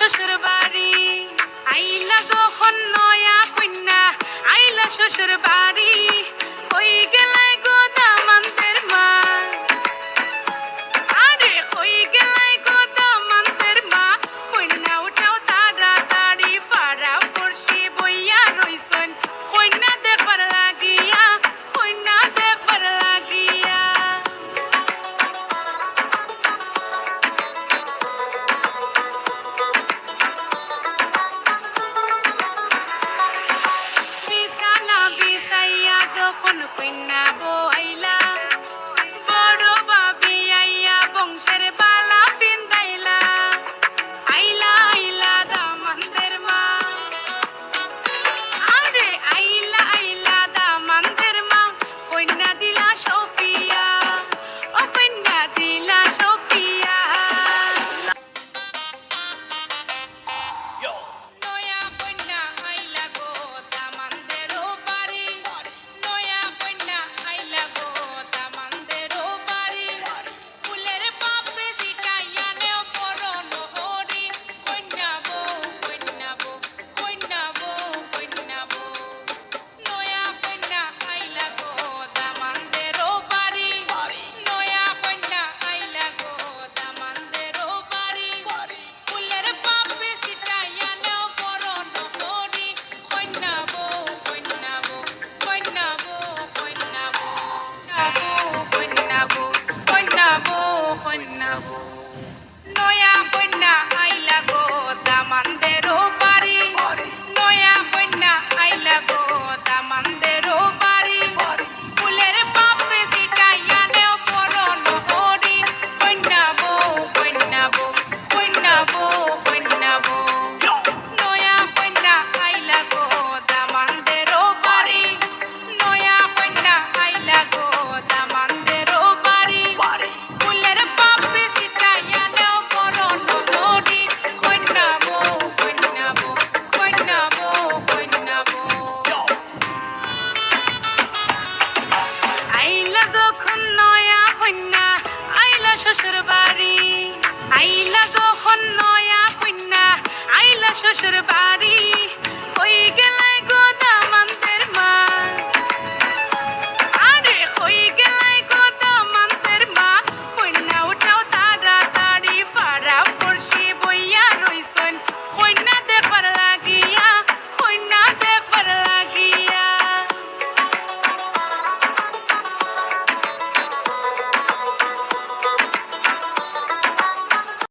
শ্বশুর বাড়ি আইলা যখন নয়া কন্যা আইলা শ্বশুর বাড়ি হই গেলাই গো দামান্তের মা আরে হই গেলাই গো দামান্তের মা কন্যা উঠাও তাড়াতাড়ি ফাড়া পড়শি বইয়া রইছন কন্যা দেখবার লাগিয়া কন্যা দেখবার লাগিয়া বিছানা বিছাইয়া যখন কন্যা বইলা বড় বাবি আইয়া বংশের বালা পিন্দাইলা আইলা আইলা দামান্তের মা আরে আইলা আইলা দামান্তের মা কন্যা দিলা সফিয়া ও কন্যা দিলা সফিয়া নয়া কন্যা আইলা গো দামান্দেরও বাড়ি নয়া কন্যা আইলা গো দামান্দেরও বাড়ি ফুলের পাপড়ি ছিটাইয়া নেও পরন হরি কন্যা বউ কন্যা বউ কন্যা বউ কন্যা বউ নয়া কন্যা আইলা গো দামান্দেরও বাড়ি নয়া কন্যা আইলা গো দামান্দেরও বাড়ি ফুলের পাপড়ি ছিটাইয়া নেও পরন হরি কন্যা বউ কন্যা বউ কন্যা বউ কন্যা বউ কন্যা বউ কন্যা বউ কন্যা বউ নয়া কন্যা আইলা গো দামান্দেরও বাড়ি নয়া কন্যা আইলা গো দামান্দেরও বাড়ি ফুলের পাপড়ি ছিটাইয়া নেও পরন হরি কন্যা বউ কন্যা বউ কন্যা বউ কন্যা বউ নয়া কন্যা আইলা গো দামান্দেরও বাড়ি নয়া কন্যা আইলা গো দামান্দেরও বাড়ি ফুলের পাপড়ি ছিটাইয়া নেও পরন হরি কন্যা বউ কন্যা বউ কন্যা বউ কন্যা বউ আইলা যখন নয়া কন্যা আইলা শ্বশুর বাড়ি আইলা যখন নয়া